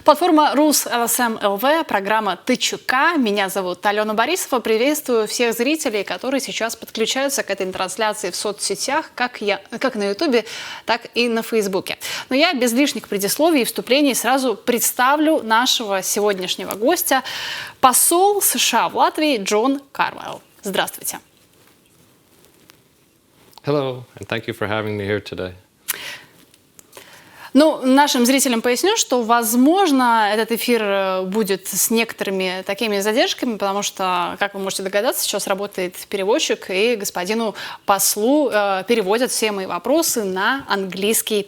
Платформа RUS.LSM ЛВ, программа ТЧК. Меня зовут Алена Борисова. Приветствую всех зрителей, которые сейчас подключаются к этой трансляции в соцсетях, как на Ютубе, так и на Фейсбуке. Но я без лишних предисловий и вступлений сразу представлю нашего сегодняшнего гостя, посол США в Латвии Джон Карвайл. Здравствуйте. Hello, and thank you for having me here today. Ну, нашим зрителям поясню, что, возможно, этот эфир будет с некоторыми такими задержками, потому что, как вы можете догадаться, сейчас работает переводчик, и господину послу переводят все мои вопросы на английский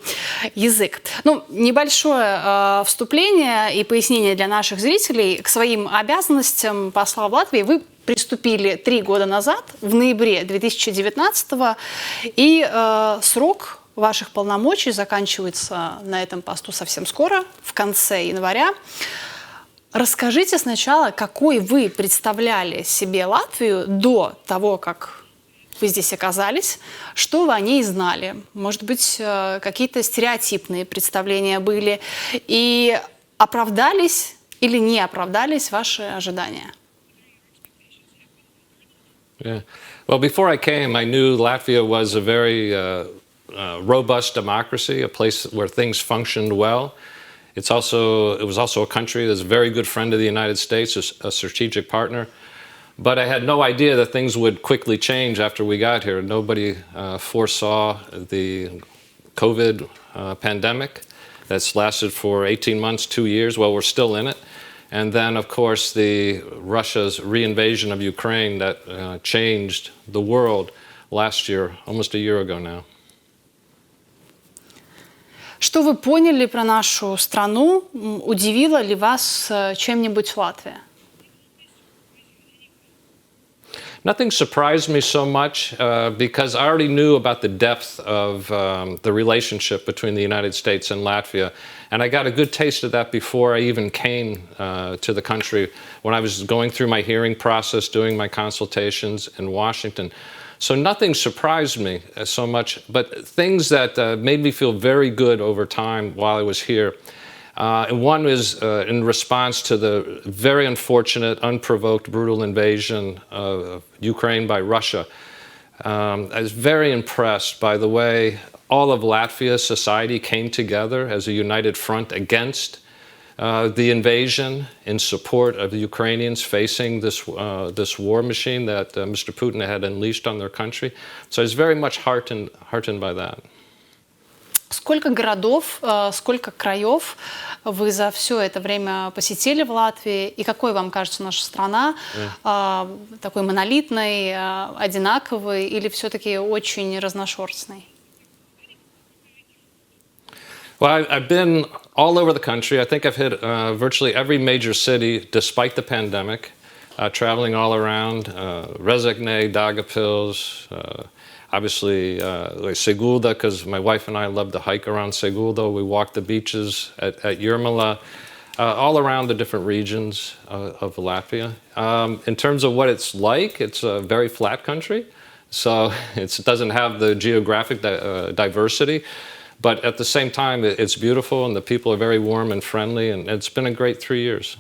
язык. Ну, небольшое вступление и пояснение для наших зрителей. К своим обязанностям посла в Латвии вы приступили 3 года назад, в ноябре 2019-го, и срок ваших полномочий заканчивается на этом посту совсем скоро, в конце января. Расскажите сначала, какой вы представляли себе Латвию до того, как вы здесь оказались, что вы о ней знали. Может быть, какие-то стереотипные представления были, и оправдались или не оправдались ваши ожидания? Yeah. Well, before I came, I knew Latvia was a very robust democracy, a place where things functioned well. It was also a country that's a very good friend of the United States, a strategic partner. But I had no idea that things would quickly change after we got here. Nobody foresaw the COVID pandemic that's lasted for 18 months, 2 years. Well, we're still in it. And then, of course, Russia's reinvasion of Ukraine that changed the world last year, almost a year ago now. Что вы поняли про нашу страну? Удивила ли вас чем-нибудь Латвия? Nothing surprised me so much because I already knew about the depth of the relationship between the United States and Latvia. And I got a good taste of that before I even came to the country when I was going through my hearing process, doing my consultations in Washington. So nothing surprised me so much, but things that made me feel very good over time while I was here. And one is in response to the very unfortunate, unprovoked, brutal invasion of Ukraine by Russia. I was very impressed by the way all of Latvia's society came together as a united front against the invasion in support of the Ukrainians facing this war machine that Mr. Putin had unleashed on their country. So I was very much heartened by that. Сколько городов, сколько краев вы за все это время посетили в Латвии? И какой вам кажется наша страна? Такой монолитной, одинаковой или все-таки очень разношерстной? Well, I've been all over the country. I think I've hit virtually every major city despite the pandemic, traveling all around. Rezekne, Daugavpils, obviously Sigulda, because my wife and I love to hike around Sigulda. We walk the beaches at Jurmala, all around the different regions of Latvia. In terms of what it's like, it's a very flat country, so it doesn't have the geographic diversity. But at the same time, it's beautiful, and the people are very warm and friendly, and it's been a great 3 years.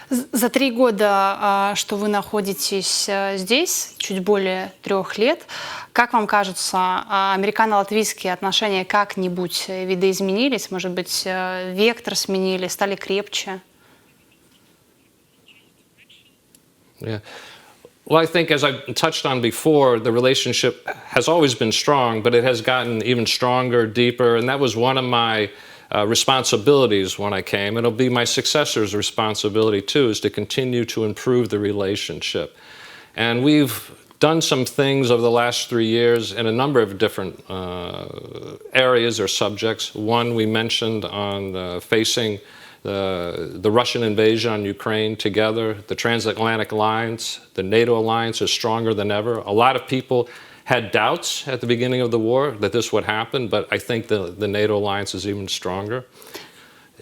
За 3 года, что вы находитесь здесь, чуть более 3 лет, как вам кажется, американо-латвийские отношения как-нибудь видоизменились? Может быть, вектор сменили, стали крепче? Yeah. Well, I think, as I touched on before, the relationship has always been strong, but it has gotten even stronger, deeper, and that was one of my responsibilities when I came. It'll be my successor's responsibility, too, is to continue to improve the relationship. And we've done some things over the last 3 years in a number of different areas or subjects. One we mentioned on facing the Russian invasion on Ukraine together. The transatlantic alliance, the NATO alliance is stronger than ever. A lot of people had doubts at the beginning of the war that this would happen, but I think the NATO alliance is even stronger.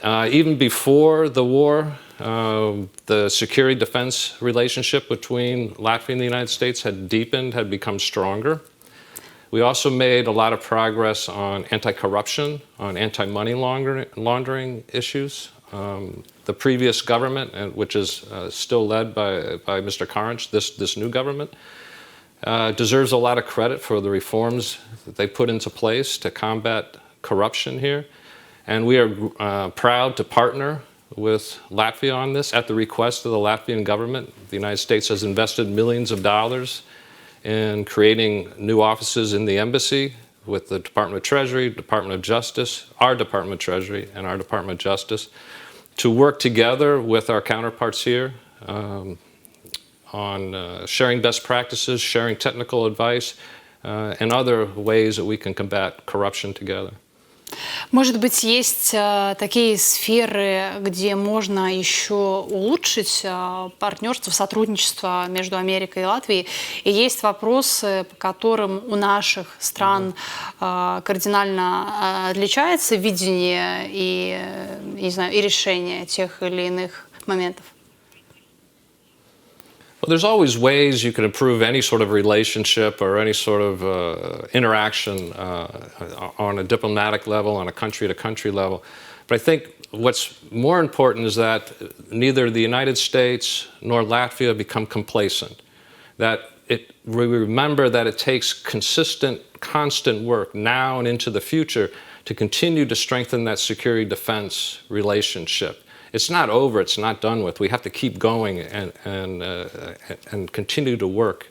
Even before the war, the security defense relationship between Latvia and the United States had deepened, had become stronger. We also made a lot of progress on anti-corruption, on anti-money laundering issues. The previous government, which is still led by Mr. Carwile, this new government, deserves a lot of credit for the reforms that they put into place to combat corruption here. And we are proud to partner with Latvia on this at the request of the Latvian government. The United States has invested millions of dollars in creating new offices in the embassy with the Department of Treasury, Department of Justice, our Department of Treasury, and our Department of Justice to work together with our counterparts here on sharing best practices, sharing technical advice, and other ways that we can combat corruption together. Может быть, есть такие сферы, где можно еще улучшить партнерство, сотрудничество между Америкой и Латвией. И есть вопросы, по которым у наших стран кардинально отличается видение и, не знаю, и решение тех или иных моментов. Well, there's always ways you can improve any sort of relationship or any sort of interaction on a diplomatic level, on a country-to-country level. But I think what's more important is that neither the United States nor Latvia become complacent. That we remember that it takes consistent, constant work now and into the future to continue to strengthen that security-defense relationship. It's not over, it's not done with. We have to keep going and continue to work.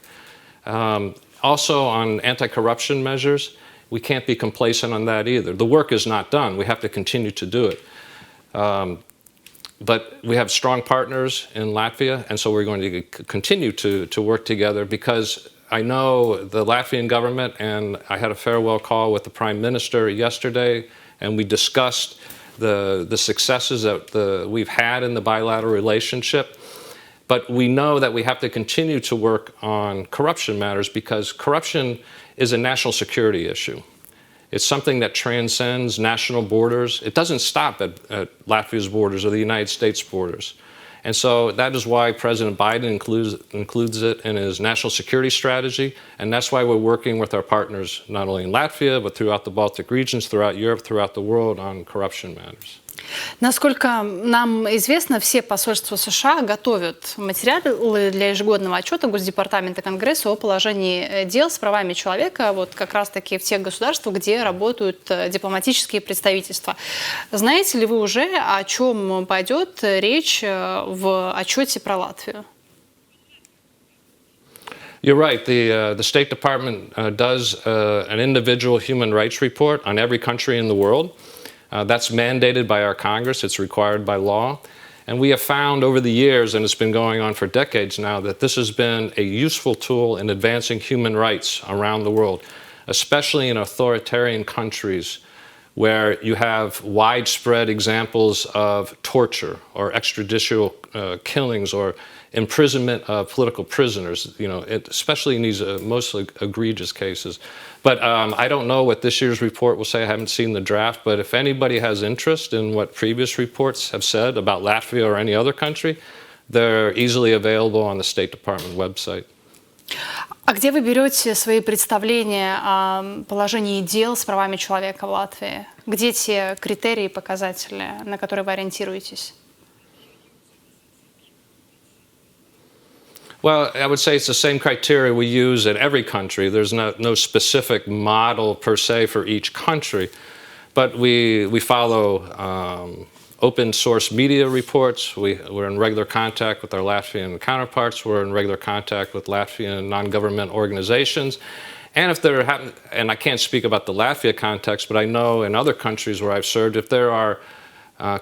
Also on anti-corruption measures, we can't be complacent on that either. The work is not done. We have to continue to do it. But we have strong partners in Latvia, and so we're going to continue to work together because I know the Latvian government, and I had a farewell call with the Prime Minister yesterday, and we discussed the successes that we've had in the bilateral relationship. But we know that we have to continue to work on corruption matters because corruption is a national security issue. It's something that transcends national borders. It doesn't stop at Latvia's borders or the United States borders. And so that is why President Biden includes it in his national security strategy. And that's why we're working with our partners, not only in Latvia, but throughout the Baltic regions, throughout Europe, throughout the world on corruption matters. Насколько нам известно, все посольства США готовят материалы для ежегодного отчета Госдепартамента Конгресса о положении дел с правами человека, вот как раз-таки в тех государствах, где работают дипломатические представительства. Знаете ли вы уже, о чем пойдет речь в отчете про Латвию? You're right. The State Department does an individual human rights report on every country in the world. That's mandated by our Congress. It's required by law. And we have found over the years, and it's been going on for decades now, that this has been a useful tool in advancing human rights around the world, especially in authoritarian countries where you have widespread examples of torture or extrajudicial killings or imprisonment of political prisoners, especially in these most egregious cases. But I don't know what this year's report will say. I haven't seen the draft. But if anybody has interest in what previous reports have said about Latvia or any other country, they're easily available on the State Department website. А где вы берете свои представления о положении дел с правами человека в Латвии? Где те критерии и показатели, на которые вы ориентируетесь? Well, I would say it's the same criteria we use in every country. There's no specific model per se for each country, but we follow open source media reports. We're in regular contact with our Latvian counterparts. We're in regular contact with Latvian non-government organizations. And if there happen, and I can't speak about the Latvia context, but I know in other countries where I've served, if there are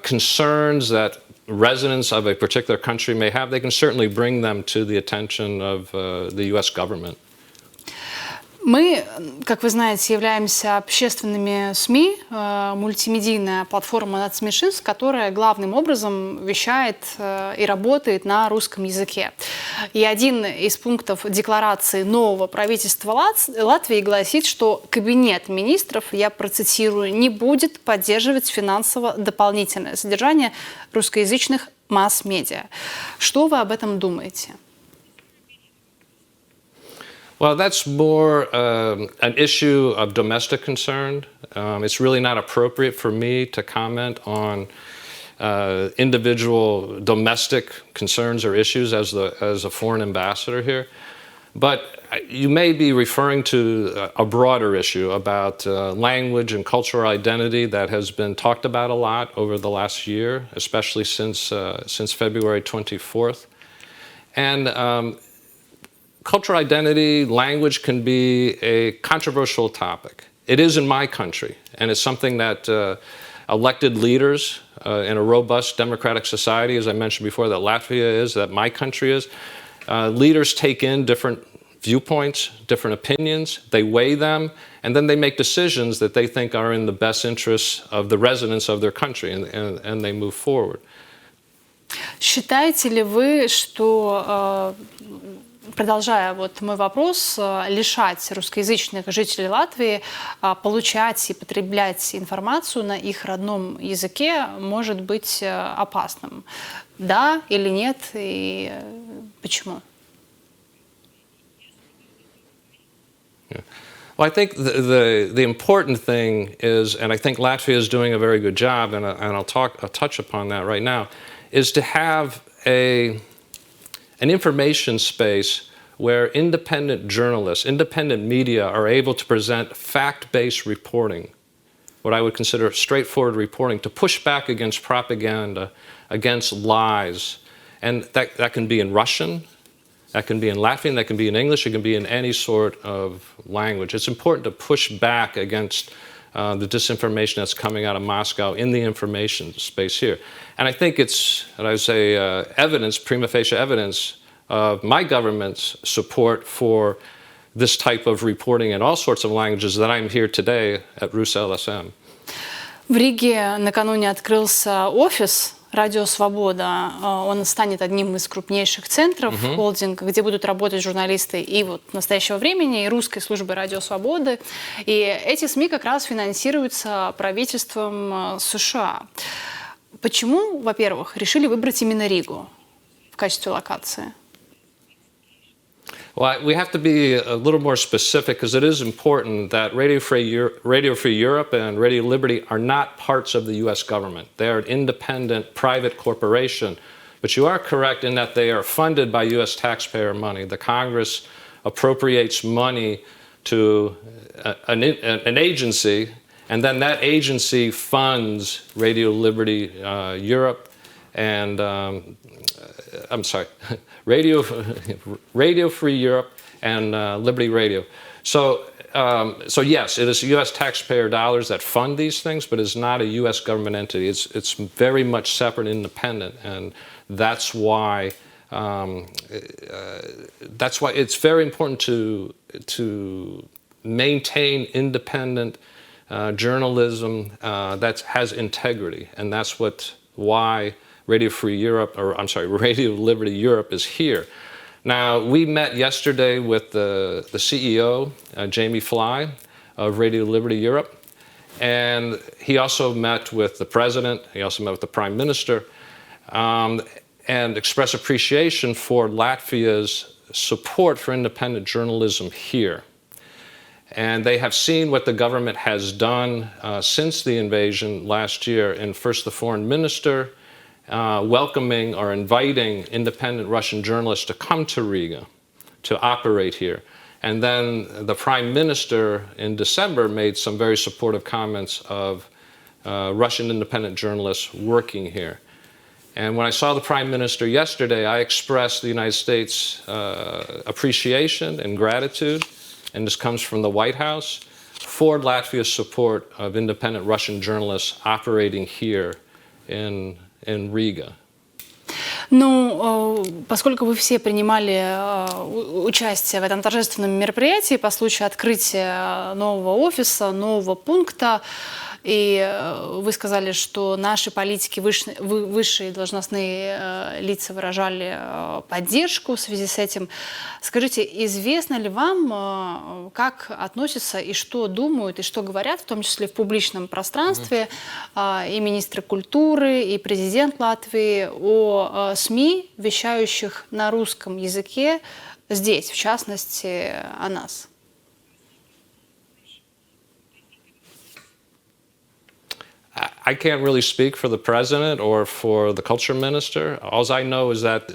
concerns that residents of a particular country may have, they can certainly bring them to the attention of the U.S. government. Мы, как вы знаете, являемся общественными СМИ, мультимедийная платформа нацменьшинств, которая главным образом вещает и работает на русском языке. И один из пунктов декларации нового правительства Латвии гласит, что Кабинет министров, я процитирую, не будет поддерживать финансово дополнительное содержание русскоязычных масс-медиа. Что вы об этом думаете? Well, that's more an issue of domestic concern. It's really not appropriate for me to comment on individual domestic concerns or issues as a foreign ambassador here. But you may be referring to a broader issue about language and cultural identity that has been talked about a lot over the last year, especially since February 24th. And cultural identity, language can be a controversial topic. It is in my country, and it's something that elected leaders in a robust democratic society, as I mentioned before, that Latvia is, that my country is, leaders take in different viewpoints, different opinions, they weigh them, and then they make decisions that they think are in the best interests of the residents of their country, and they move forward. Считаете ли вы, что, продолжая вот мой вопрос, лишать русскоязычных жителей Латвии получать и потреблять информацию на их родном языке может быть опасным? Да или нет, и почему? Well, I think the important thing is, and I think Latvia is doing a very good job, and I'll touch upon that right now, is to have an information space where independent journalists, independent media are able to present fact-based reporting, what I would consider straightforward reporting, to push back against propaganda, against lies. And that can be in Russian, that can be in Latvian, that can be in English, it can be in any sort of language. It's important to push back against the disinformation that's coming out of Moscow in the information space here. And I think it's, I would say, evidence, prima facie evidence, of my government's support for this type of reporting in all sorts of languages that I'm here today at RUS.LSM. В Риге накануне открылся офис «Радио Свобода». Он станет одним из крупнейших центров холдинга, где будут работать журналисты и вот настоящего времени, и русской службы «Радио Свободы». И эти СМИ как раз финансируются правительством США. Почему, во-первых, решили выбрать именно Ригу в качестве локации? Well, we have to be a little more specific because it is important that Radio Free Europe and Radio Liberty are not parts of the U.S. government. They are an independent private corporation. But you are correct in that they are funded by U.S. taxpayer money. The Congress appropriates money to an agency, and then that agency funds Radio Liberty Europe and Radio Free Europe and Liberty Radio. So yes, it is U.S. taxpayer dollars that fund these things, but it's not a U.S. government entity. It's very much separate, independent, and that's why it's very important to maintain independent journalism that has integrity, and that's why Radio Free Europe, Radio Liberty Europe is here. Now, we met yesterday with the CEO, Jamie Fly, of Radio Liberty Europe, and he also met with the president, he also met with the prime minister, and expressed appreciation for Latvia's support for independent journalism here. And they have seen what the government has done since the invasion last year, and first the foreign minister welcoming or inviting independent Russian journalists to come to Riga to operate here. And then the Prime Minister in December made some very supportive comments of Russian independent journalists working here. And when I saw the Prime Minister yesterday, I expressed the United States appreciation and gratitude, and this comes from the White House, for Latvia's support of independent Russian journalists operating here in Riga. Ну, поскольку вы все принимали участие в этом торжественном мероприятии по случаю открытия нового офиса, нового пункта, и вы сказали, что наши политики, высшие должностные лица выражали поддержку в связи с этим. Скажите, известно ли вам, как относятся и что думают, и что говорят, в том числе в публичном пространстве, и министры культуры, и президент Латвии о СМИ, вещающих на русском языке здесь, в частности, о нас? I can't really speak for the president or for the culture minister. All I know is that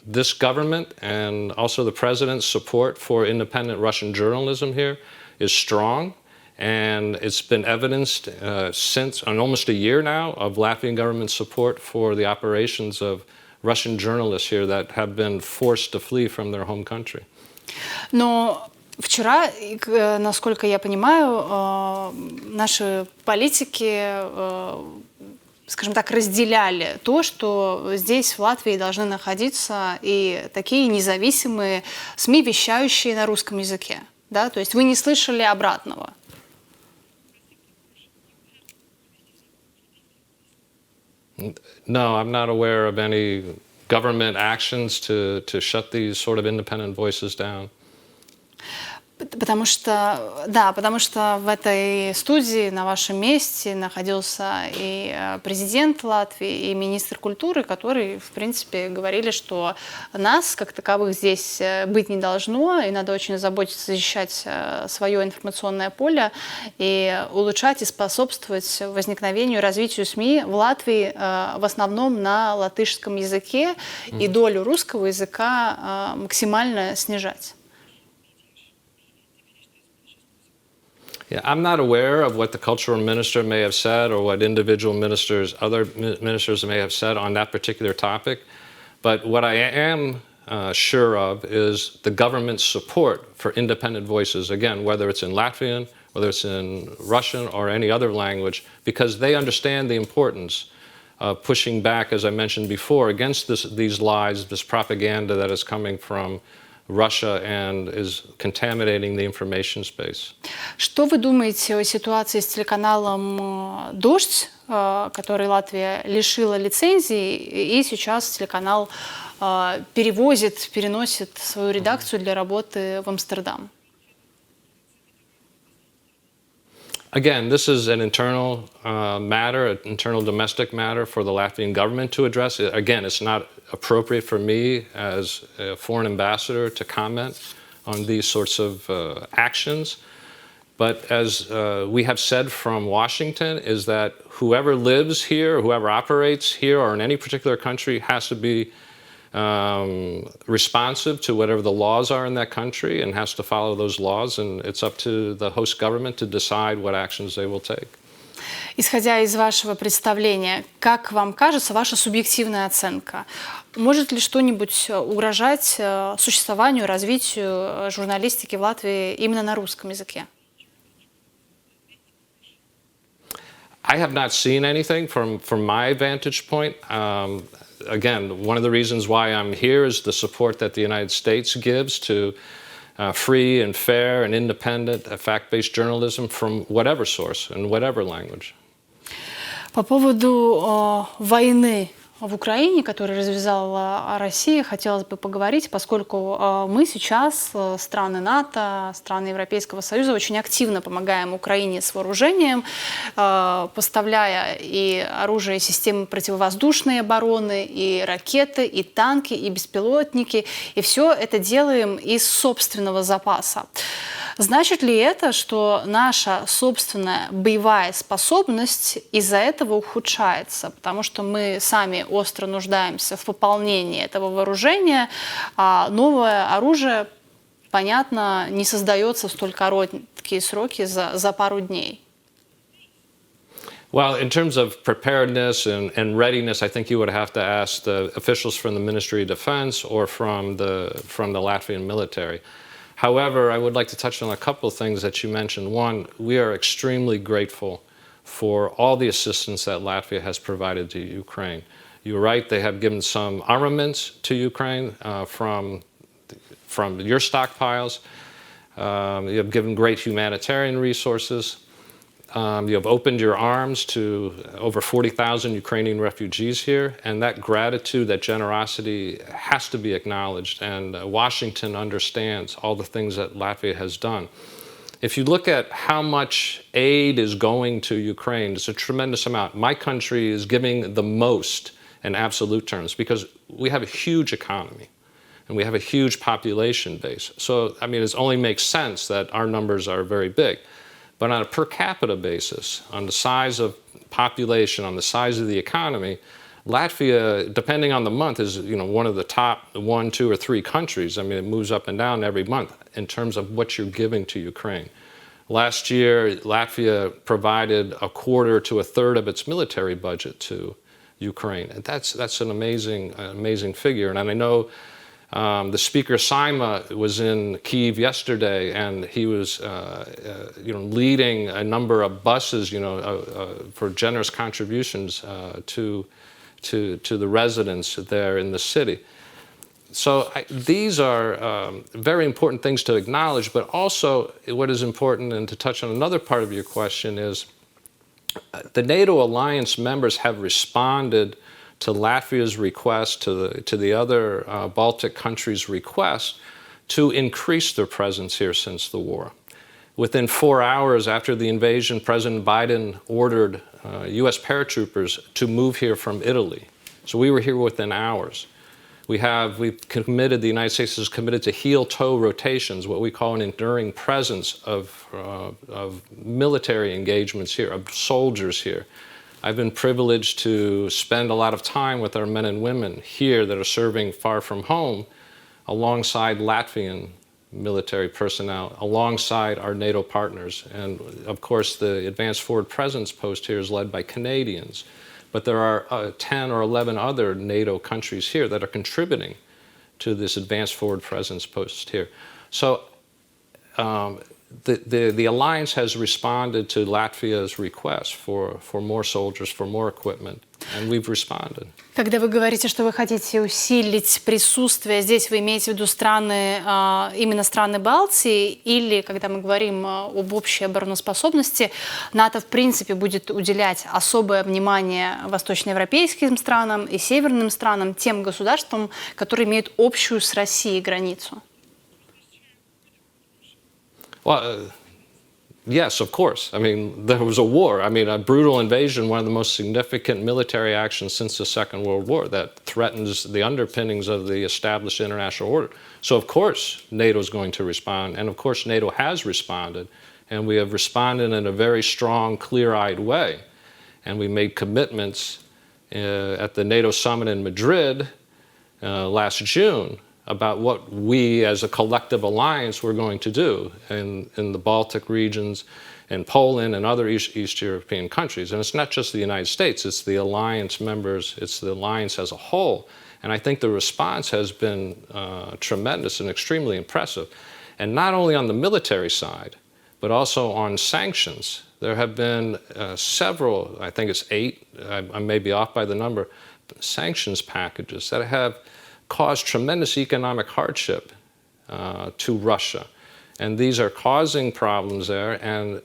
this government and also the president's support for independent Russian journalism here is strong. And it's been evidenced since almost a year now of Latvian government support for the operations of Russian journalists here that have been forced to flee from their home country. Но вчера, насколько я понимаю, наши политики, скажем так, разделяли то, что здесь, в Латвии, должны находиться и такие независимые СМИ, вещающие на русском языке. Да? То есть вы не слышали обратного? No, I'm not aware of any government actions to shut these sort of independent voices down. Потому что в этой студии на вашем месте находился и президент Латвии, и министр культуры, которые, в принципе, говорили, что нас, как таковых, здесь быть не должно, и надо очень заботиться, защищать свое информационное поле и улучшать и способствовать возникновению, развитию СМИ в Латвии в основном на латышском языке и долю русского языка максимально снижать. Yeah, I'm not aware of what the cultural minister may have said or what individual ministers, other ministers may have said on that particular topic. But what I am sure of is the government's support for independent voices, again, whether it's in Latvian, whether it's in Russian or any other language, because they understand the importance of pushing back, as I mentioned before, against these lies, this propaganda that is coming from Russia and is contaminating the information space. Что вы думаете о ситуации с телеканалом «Дождь», который Латвия лишила лицензии, и сейчас телеканал переносит свою редакцию для работы в Амстердам? Again, this is an internal matter, an internal domestic matter for the Latvian government to address. Again, it's not appropriate for me as a foreign ambassador to comment on these sorts of actions. But as we have said from Washington, is that whoever lives here, whoever operates here or in any particular country has to be responsive to whatever the laws are in that country and has to follow those laws, and it's up to the host government to decide what actions they will take. Исходя из вашего представления, как вам кажется, ваша субъективная оценка, может ли что-нибудь угрожать существованию, развитию журналистики в Латвии именно на русском языке? I have not seen anything from my vantage point. Again, one of the reasons why I'm here is the support that the United States gives to free and fair and independent fact-based journalism from whatever source and whatever language. По поводу войны в Украине, которую развязала Россия, хотелось бы поговорить, поскольку мы сейчас, страны НАТО, страны Европейского Союза, очень активно помогаем Украине с вооружением, поставляя и оружие, и системы противовоздушной обороны, и ракеты, и танки, и беспилотники, и все это делаем из собственного запаса. Значит ли это, что наша собственная боевая способность из-за этого ухудшается, потому что мы сами остро нуждаемся в пополнении этого вооружения, а новое оружие, понятно, не создается в столь короткие сроки за пару дней? Well, in terms of preparedness and readiness, I think you would have to ask the officials from the Ministry of Defense or from the Latvian military. However, I would like to touch on a couple of things that you mentioned. One, we are extremely grateful for all the assistance that Latvia has provided to Ukraine. You're right, they have given some armaments to Ukraine from your stockpiles. You have given great humanitarian resources. You have opened your arms to over 40,000 Ukrainian refugees here, and that gratitude, that generosity has to be acknowledged, and Washington understands all the things that Latvia has done. If you look at how much aid is going to Ukraine, it's a tremendous amount. My country is giving the most in absolute terms because we have a huge economy and we have a huge population base. So, I mean, it only makes sense that our numbers are very big. But on a per capita basis, on the size of population, on the size of the economy, Latvia, depending on the month, is one of the top 1, 2, or 3 countries. I mean, it moves up and down every month in terms of what you're giving to Ukraine. Last year, Latvia provided a quarter to a third of its military budget to Ukraine. And that's an amazing figure. And I know the Speaker Saima was in Kyiv yesterday, and he was leading a number of buses for generous contributions to the residents there in the city. So these are very important things to acknowledge, but also what is important, and to touch on another part of your question, is the NATO alliance members have responded to Latvia's request, to the other Baltic countries' request to increase their presence here since the war. Within 4 hours after the invasion, President Biden ordered U.S. paratroopers to move here from Italy. So we were here within hours. The United States is committed to heel-toe rotations, what we call an enduring presence of military engagements here, of soldiers here. I've been privileged to spend a lot of time with our men and women here that are serving far from home, alongside Latvian military personnel, alongside our NATO partners. And of course, the Advanced Forward Presence post here is led by Canadians. But there are 10 or 11 other NATO countries here that are contributing to this Advanced Forward Presence post here. So the alliance has responded to Latvia's request for more soldiers, for more equipment, and we've responded. Когда вы говорите, что вы хотите усилить присутствие здесь, вы имеете в виду страны, именно страны Балтии, или когда мы говорим об общей обороноспособности, НАТО в принципе будет уделять особое внимание восточноевропейским странам и северным странам, тем государствам, которые имеют общую с Россией границу? Well, yes, of course. I mean, there was a war. I mean, a brutal invasion, one of the most significant military actions since the Second World War that threatens the underpinnings of the established international order. So, of course, NATO is going to respond. And, of course, NATO has responded. And we have responded in a very strong, clear-eyed way. And we made commitments at the NATO summit in Madrid last June about what we as a collective alliance were going to do in the Baltic regions, in Poland and other East European countries. And it's not just the United States, it's the alliance members, it's the alliance as a whole. And I think the response has been tremendous and extremely impressive. And not only on the military side, but also on sanctions. There have been several, I think it's 8, I may be off by the number, sanctions packages that have caused tremendous economic hardship to Russia. And these are causing problems there, and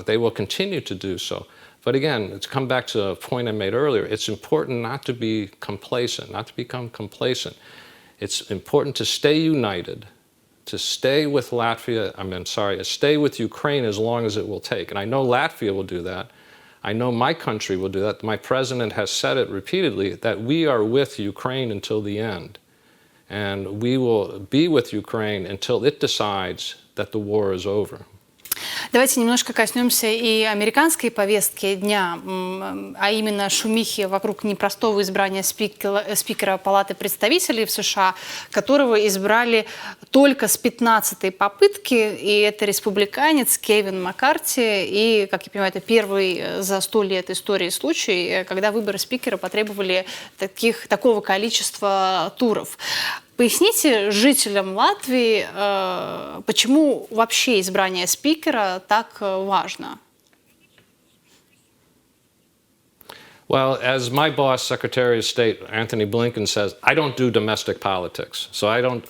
they will continue to do so. But again, to come back to a point I made earlier, it's important not to be complacent, not to become complacent. It's important to stay united, to stay with stay with Ukraine as long as it will take. And I know Latvia will do that. I know my country will do that. My president has said it repeatedly, that we are with Ukraine until the end. And we will be with Ukraine until it decides that the war is over. Давайте немножко коснемся и американской повестки дня, а именно шумихи вокруг непростого избрания спикера Палаты представителей в США, которого избрали только с 15-й попытки, и это республиканец Кевин Маккарти, и, как я понимаю, это первый за 100 лет истории случай, когда выборы спикера потребовали такого количества туров. Поясните жителям Латвии, почему вообще избрание спикера так важно? Well, as my boss, Secretary of State Anthony Blinken says, I don't do domestic politics. So I don't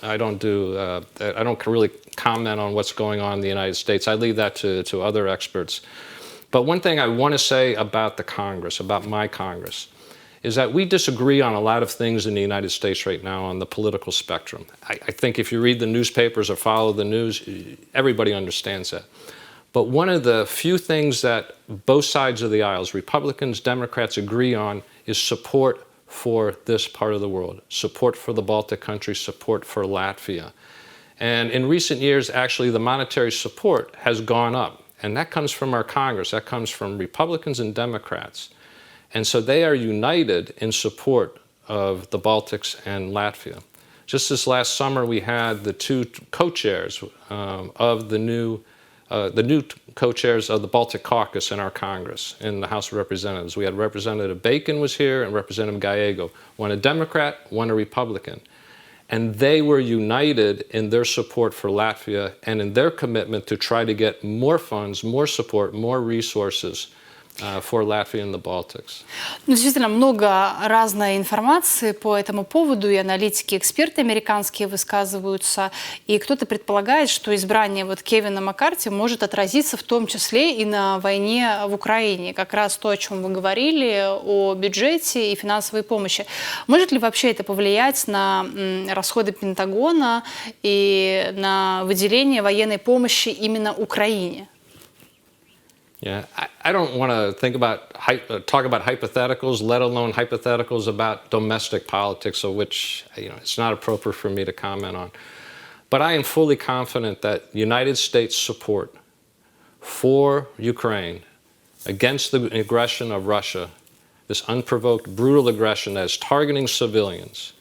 really comment on what's going on in the United States. I leave that to other experts. But one thing I want to say about the Congress, about my Congress, is that we disagree on a lot of things in the United States right now on the political spectrum. I think if you read the newspapers or follow the news, everybody understands that. But one of the few things that both sides of the aisles, Republicans, Democrats, agree on is support for this part of the world, support for the Baltic countries, support for Latvia. And in recent years, actually, the monetary support has gone up. And that comes from our Congress. That comes from Republicans and Democrats. And so they are united in support of the Baltics and Latvia. Just this last summer, we had the two co-chairs of the new co-chairs of the Baltic Caucus in our Congress, in the House of Representatives. We had Representative Bacon was here and Representative Gallego, one a Democrat, one a Republican. And they were united in their support for Latvia and in their commitment to try to get more funds, more support, more resources for Latvia and the Baltics. Ну, действительно, много разной информации по этому поводу, и аналитики, эксперты американские высказываются, и кто-то предполагает, что избрание вот Кевина Маккарти может отразиться в том числе и на войне в Украине. Как раз то, о чем вы говорили, о бюджете и финансовой помощи. Может ли вообще это повлиять на расходы Пентагона и на выделение военной помощи именно Украине? Yeah, I don't want to talk about hypotheticals, let alone hypotheticals about domestic politics, of which it's not appropriate for me to comment on. But I am fully confident that United States support for Ukraine against the aggression of Russia, this unprovoked, brutal aggression that is targeting civilians,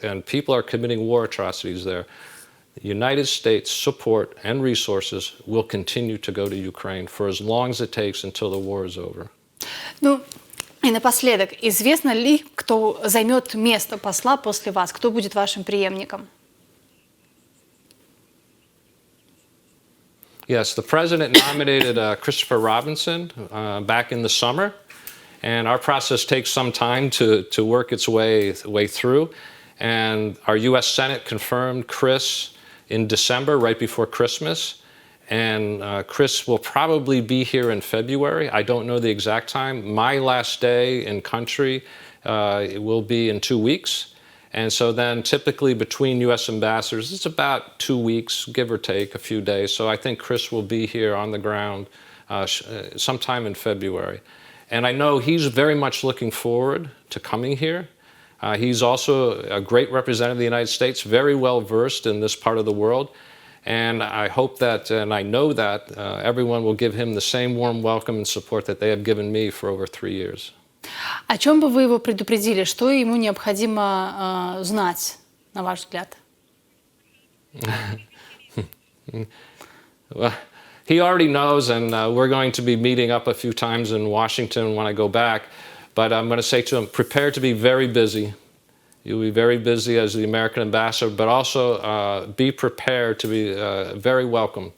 and people are committing war atrocities there. The United States support and resources will continue to go to Ukraine for as long as it takes until the war is over. Ну, и напоследок, известно ли, кто займет место посла после вас? Кто будет вашим преемником? Yes, the president nominated Christopher Robinson back in the summer, and our process takes some time to work its way through. And our U.S. Senate confirmed Chris in December, right before Christmas. And Chris will probably be here in February. I don't know the exact time. My last day in country it will be in 2 weeks. And so then typically between U.S. ambassadors, it's about 2 weeks, give or take a few days. So I think Chris will be here on the ground sometime in February. And I know he's very much looking forward to coming here. He's also a great representative of the United States, very well versed in this part of the world. And I hope that, and I know that, everyone will give him the same warm welcome and support that they have given me for over 3 years. О чем бы вы его предупредили? Что ему необходимо знать, на ваш взгляд? Well, he already knows, and we're going to be meeting up a few times in Washington when I go back. But I'm going to say to him, prepare to be very busy. You'll be very busy as the American ambassador, but also be prepared to be very welcome.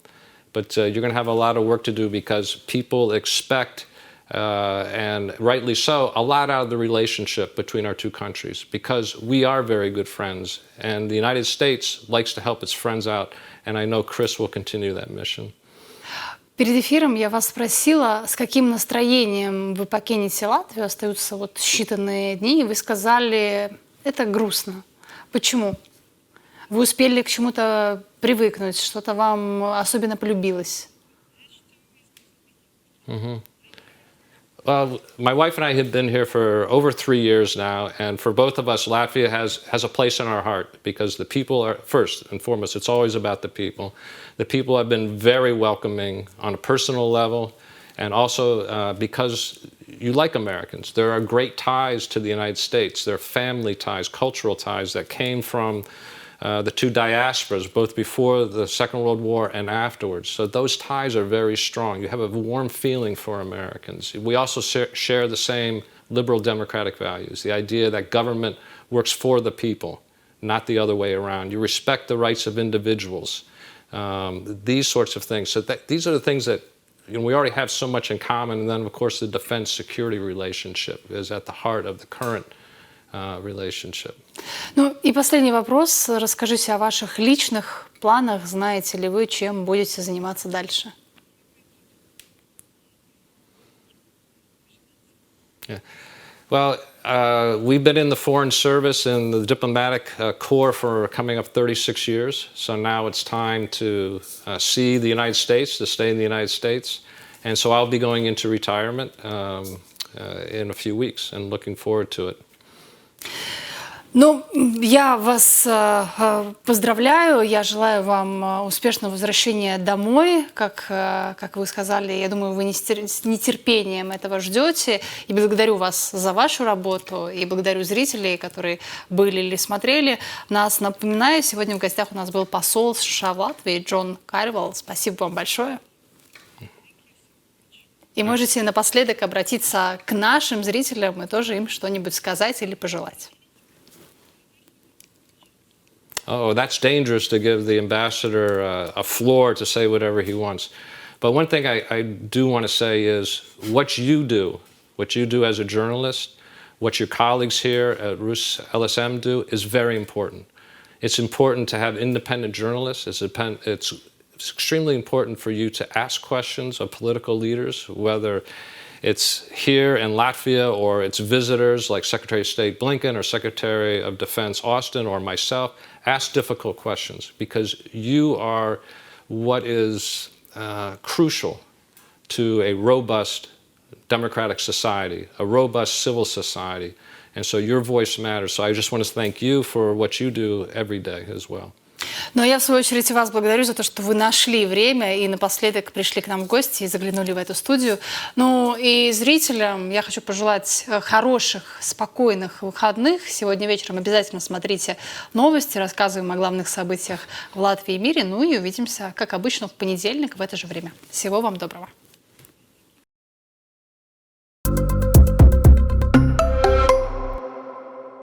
But you're going to have a lot of work to do because people expect, and rightly so, a lot out of the relationship between our two countries because we are very good friends. And the United States likes to help its friends out, and I know Chris will continue that mission. Перед эфиром я вас спросила, с каким настроением вы покинете Латвию, остаются вот считанные дни, и вы сказали, это грустно. Почему? Вы успели к чему-то привыкнуть, что-то вам особенно полюбилось? Well, my wife and I have been here for over 3 years now, and for both of us, Latvia has a place in our heart because the people are, first and foremost, it's always about the people. The people have been very welcoming on a personal level, and also because you like Americans. There are great ties to the United States. There are family ties, cultural ties that came from the two diasporas, both before the Second World War and afterwards. So those ties are very strong. You have a warm feeling for Americans. We also share the same liberal democratic values, the idea that government works for the people, not the other way around. You respect the rights of individuals, these sorts of things. So these are the things that we already have so much in common. And then, of course, the defense-security relationship is at the heart of the current relationship. Ну и последний вопрос. Расскажите о ваших личных планах. Знаете ли вы, чем будете заниматься дальше? Yeah. Well, we've been in the Foreign Service and the diplomatic corps for coming up 36 years. So now it's time to see the United States, to stay in the United States. And so I'll be going into retirement in a few weeks and looking forward to it. Ну, я вас поздравляю, я желаю вам успешного возвращения домой, как вы сказали, я думаю, вы с нетерпением этого ждете, и благодарю вас за вашу работу, и благодарю зрителей, которые были или смотрели нас. Напоминаю, сегодня в гостях у нас был посол США в Латвии Джон Карвил. Спасибо вам большое. И можете напоследок обратиться к нашим зрителям и тоже им что-нибудь сказать или пожелать. Oh, that's dangerous to give the ambassador a floor to say whatever he wants. But one thing I do want to say is what you do as a journalist, what your colleagues here at RUS.LSM do is very important. It's important to have independent journalists. It's extremely important for you to ask questions of political leaders, whether it's here in Latvia or it's visitors like Secretary of State Blinken or Secretary of Defense Austin or myself. Ask difficult questions because you are what is crucial to a robust democratic society, a robust civil society. And so your voice matters. So I just want to thank you for what you do every day as well. Но я, в свою очередь, вас благодарю за то, что вы нашли время и напоследок пришли к нам в гости и заглянули в эту студию. Ну и зрителям я хочу пожелать хороших, спокойных выходных. Сегодня вечером обязательно смотрите новости, рассказываем о главных событиях в Латвии и мире. Ну и увидимся, как обычно, в понедельник в это же время. Всего вам доброго.